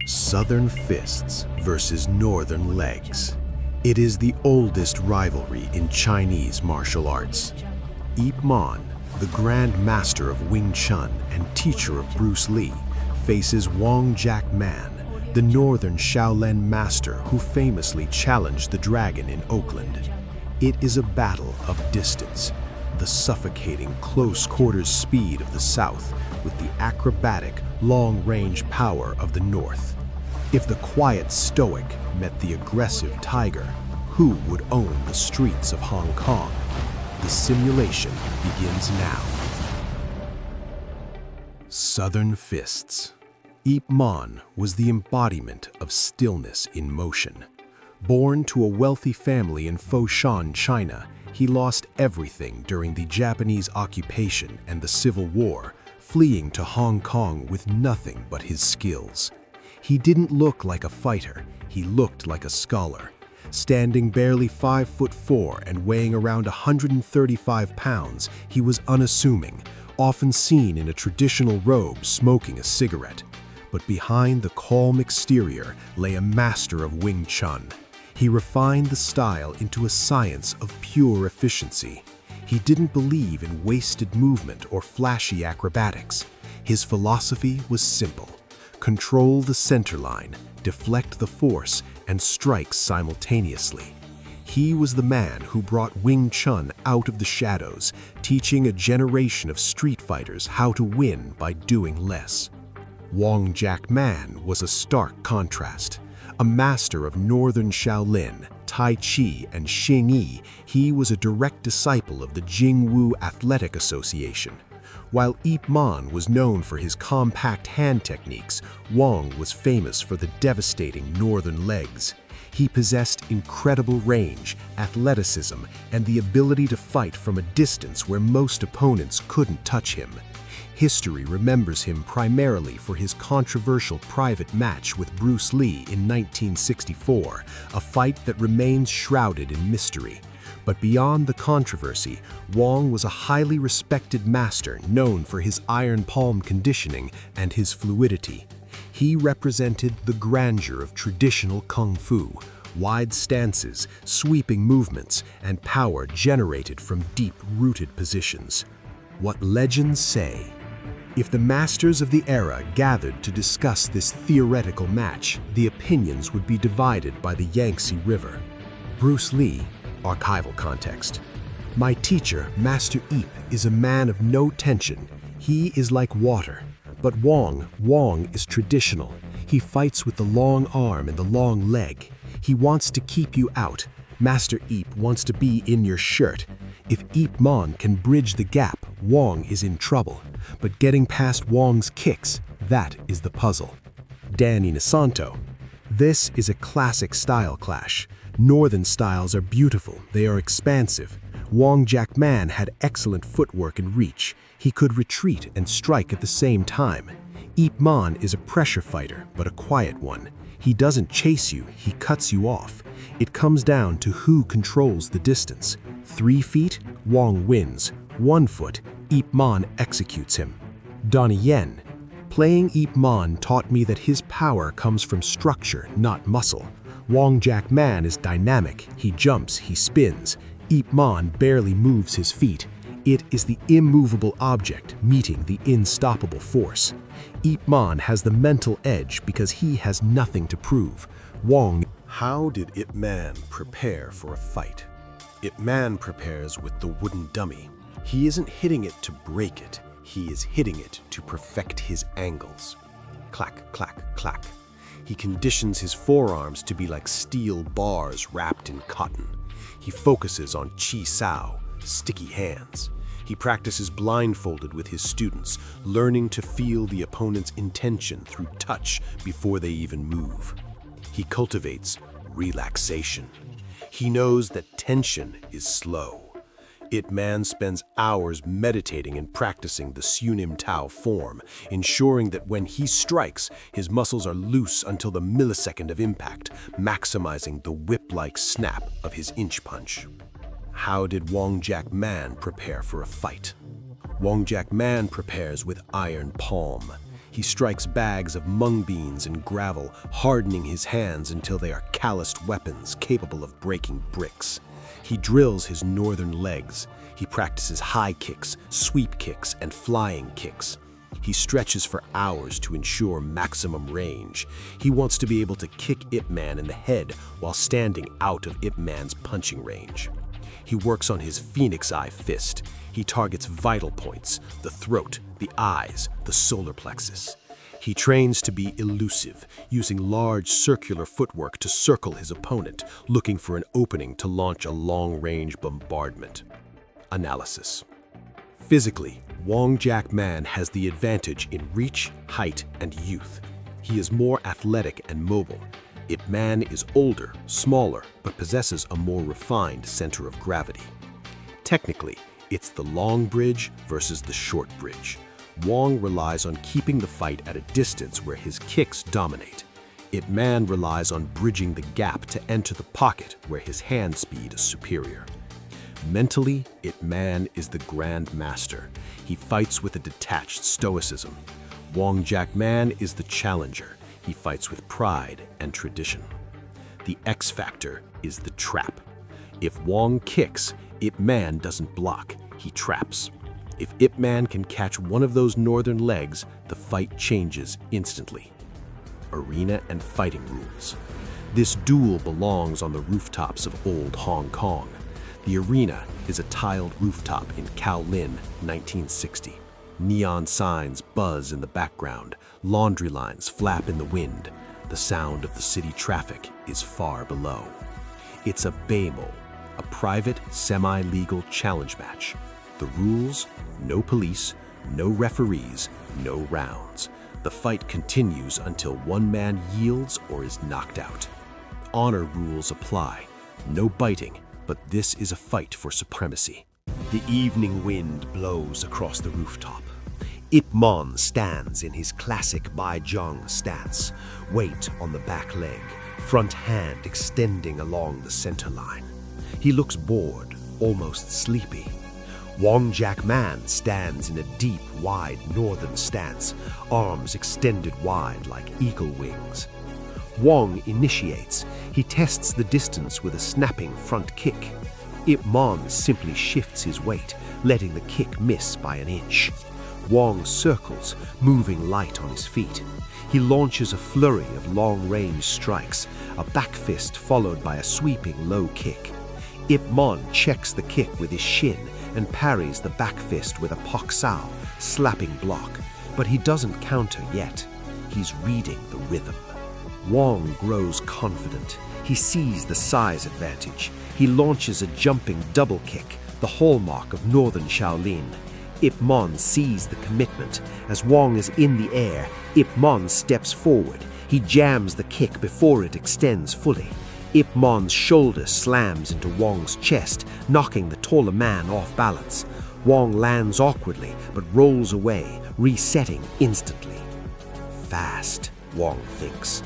Southern Fists versus Northern Legs. It is the oldest rivalry in Chinese martial arts. Ip Man, the Grandmaster of Wing Chun and teacher of Bruce Lee, faces Wong Jack Man, the Northern Shaolin master who famously challenged the dragon in Oakland. It is a battle of distance, the suffocating close-quarters speed of the South with the acrobatic, long-range power of the North. If the quiet stoic met the aggressive tiger, who would own the streets of Hong Kong? The simulation begins now. Southern Fists. Ip Man was the embodiment of stillness in motion. Born to a wealthy family in Foshan, China, he lost everything during the Japanese occupation and the Civil War, fleeing to Hong Kong with nothing but his skills. He didn't look like a fighter, he looked like a scholar. Standing barely 5'4" and weighing around 135 pounds, he was unassuming, often seen in a traditional robe smoking a cigarette. But behind the calm exterior lay a master of Wing Chun. He refined the style into a science of pure efficiency. He didn't believe in wasted movement or flashy acrobatics. His philosophy was simple: control the center line, deflect the force, and strike simultaneously. He was the man who brought Wing Chun out of the shadows, teaching a generation of street fighters how to win by doing less. Wong Jack Man was a stark contrast. A master of Northern Shaolin, Tai Chi, and Xing Yi, he was a direct disciple of the Jingwu Athletic Association. While Ip Man was known for his compact hand techniques, Wong was famous for the devastating northern legs. He possessed incredible range, athleticism, and the ability to fight from a distance where most opponents couldn't touch him. History remembers him primarily for his controversial private match with Bruce Lee in 1964, a fight that remains shrouded in mystery. But beyond the controversy, Wong was a highly respected master known for his iron palm conditioning and his fluidity. He represented the grandeur of traditional kung fu, wide stances, sweeping movements, and power generated from deep-rooted positions. What legends say. If the masters of the era gathered to discuss this theoretical match, the opinions would be divided by the Yangtze River. Bruce Lee, archival context. My teacher, Master Ip, is a man of no tension. He is like water. But Wong is traditional. He fights with the long arm and the long leg. He wants to keep you out. Master Ip wants to be in your shirt. If Ip Man can bridge the gap, Wong is in trouble. But getting past Wong's kicks, that is the puzzle. Danny Nasanto. This is a classic style clash. Northern styles are beautiful, they are expansive. Wong Jack Man had excellent footwork and reach. He could retreat and strike at the same time. Ip Man is a pressure fighter, but a quiet one. He doesn't chase you, he cuts you off. It comes down to who controls the distance. 3 feet, Wong wins. 1 foot, Ip Man executes him. Donnie Yen. Playing Ip Man taught me that his power comes from structure, not muscle. Wong Jack Man is dynamic. He jumps, he spins. Ip Man barely moves his feet. It is the immovable object meeting the unstoppable force. Ip Man has the mental edge because he has nothing to prove. Wong. How did Ip Man prepare for a fight? Ip Man prepares with the wooden dummy. He isn't hitting it to break it. He is hitting it to perfect his angles. Clack, clack, clack. He conditions his forearms to be like steel bars wrapped in cotton. He focuses on Chi Sao, sticky hands. He practices blindfolded with his students, learning to feel the opponent's intention through touch before they even move. He cultivates relaxation. He knows that tension is slow. Ip Man spends hours meditating and practicing the Sunim Tao form, ensuring that when he strikes, his muscles are loose until the millisecond of impact, maximizing the whip-like snap of his inch punch. How did Wong Jack Man prepare for a fight? Wong Jack Man prepares with iron palm. He strikes bags of mung beans and gravel, hardening his hands until they are calloused weapons capable of breaking bricks. He drills his northern legs. He practices high kicks, sweep kicks, and flying kicks. He stretches for hours to ensure maximum range. He wants to be able to kick Ip Man in the head while standing out of Ip Man's punching range. He works on his Phoenix Eye fist. He targets vital points, the throat, the eyes, the solar plexus. He trains to be elusive, using large circular footwork to circle his opponent, looking for an opening to launch a long-range bombardment. Analysis. Physically, Wong Jack Man has the advantage in reach, height, and youth. He is more athletic and mobile. Ip Man is older, smaller, but possesses a more refined center of gravity. Technically, it's the long bridge versus the short bridge. Wong relies on keeping the fight at a distance where his kicks dominate. Ip Man relies on bridging the gap to enter the pocket where his hand speed is superior. Mentally, Ip Man is the Grandmaster. He fights with a detached stoicism. Wong Jack Man is the challenger. He fights with pride and tradition. The X factor is the trap. If Wong kicks, Ip Man doesn't block, he traps. If Ip Man can catch one of those northern legs, the fight changes instantly. Arena and fighting rules. This duel belongs on the rooftops of old Hong Kong. The arena is a tiled rooftop in Kowloon, 1960. Neon signs buzz in the background, laundry lines flap in the wind. The sound of the city traffic is far below. It's a Baymol, a private, semi-legal challenge match. The rules: no police, no referees, no rounds. The fight continues until one man yields or is knocked out. Honor rules apply. No biting, but this is a fight for supremacy. The evening wind blows across the rooftop. Ip Man stands in his classic Bai Zhang stance, weight on the back leg, front hand extending along the center line. He looks bored, almost sleepy. Wong Jack Man stands in a deep, wide northern stance, arms extended wide like eagle wings. Wong initiates. He tests the distance with a snapping front kick. Ip Man simply shifts his weight, letting the kick miss by an inch. Wong circles, moving light on his feet. He launches a flurry of long-range strikes, a back fist followed by a sweeping low kick. Ip Man checks the kick with his shin and parries the back fist with a pak sao, slapping block. But he doesn't counter yet. He's reading the rhythm. Wong grows confident. He sees the size advantage. He launches a jumping double kick, the hallmark of Northern Shaolin. Ip Man sees the commitment. As Wong is in the air, Ip Man steps forward. He jams the kick before it extends fully. Ip Man's shoulder slams into Wong's chest, knocking the taller man off balance. Wong lands awkwardly, but rolls away, resetting instantly. Fast, Wong thinks.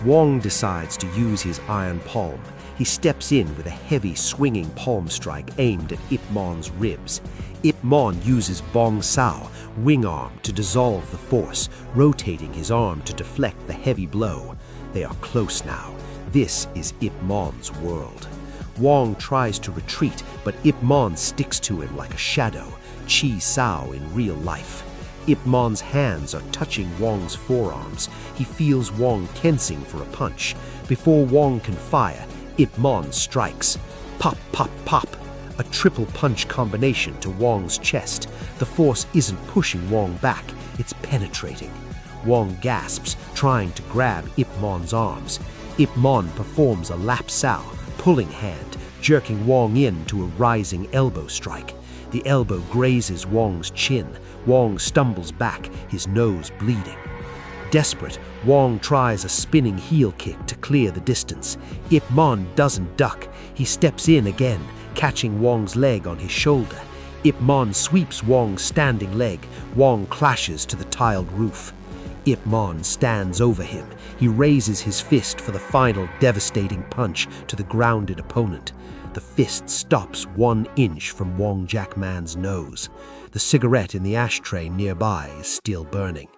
Wong decides to use his iron palm. He steps in with a heavy swinging palm strike aimed at Ip Man's ribs. Ip Man uses Bong Sao, wing arm, to dissolve the force, rotating his arm to deflect the heavy blow. They are close now. This is Ip Man's world. Wong tries to retreat, but Ip Man sticks to him like a shadow, Chi Sao in real life. Ip Man's hands are touching Wong's forearms. He feels Wong tensing for a punch. Before Wong can fire, Ip Man strikes. Pop, pop, pop. A triple punch combination to Wong's chest. The force isn't pushing Wong back, it's penetrating. Wong gasps, trying to grab Ip Man's arms. Ip Man performs a lap sao, pulling hand, jerking Wong in to a rising elbow strike. The elbow grazes Wong's chin. Wong stumbles back, his nose bleeding. Desperate, Wong tries a spinning heel kick to clear the distance. Ip Man doesn't duck. He steps in again, catching Wong's leg on his shoulder. Ip Man sweeps Wong's standing leg. Wong clashes to the tiled roof. Ip Man stands over him. He raises his fist for the final devastating punch to the grounded opponent. The fist stops 1 inch from Wong Jack Man's nose. The cigarette in the ashtray nearby is still burning.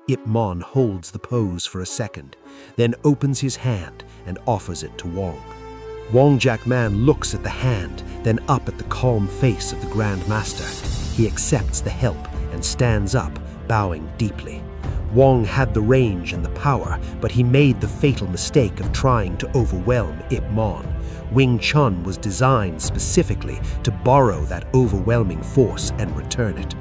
Ip Man holds the pose for a second, then opens his hand and offers it to Wong. Wong Jack Man looks at the hand, then up at the calm face of the Grandmaster. He accepts the help and stands up, bowing deeply. Wong had the range and the power, but he made the fatal mistake of trying to overwhelm Ip Man. Wing Chun was designed specifically to borrow that overwhelming force and return it.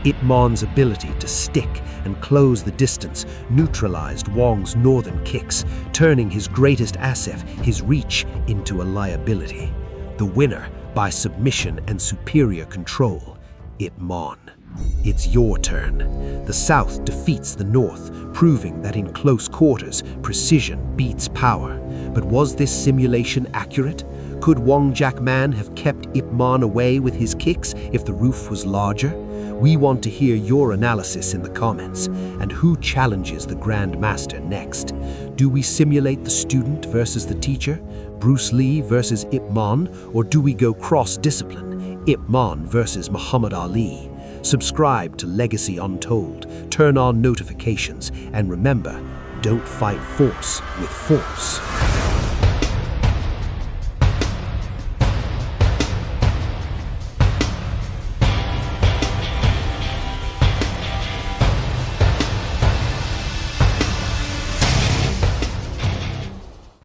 Ip Man's ability to stick and close the distance neutralized Wong's northern kicks, turning his greatest asset, his reach, into a liability. The winner, by submission and superior control, Ip Man. It's your turn. The South defeats the North, proving that in close quarters, precision beats power. But was this simulation accurate? Could Wong Jack Man have kept Ip Man away with his kicks if the roof was larger? We want to hear your analysis in the comments. And who challenges the Grandmaster next? Do we simulate the student versus the teacher? Bruce Lee versus Ip Man? Or do we go cross-discipline? Ip Man versus Muhammad Ali? Subscribe to Legacy Untold, turn on notifications, and remember, don't fight force with force.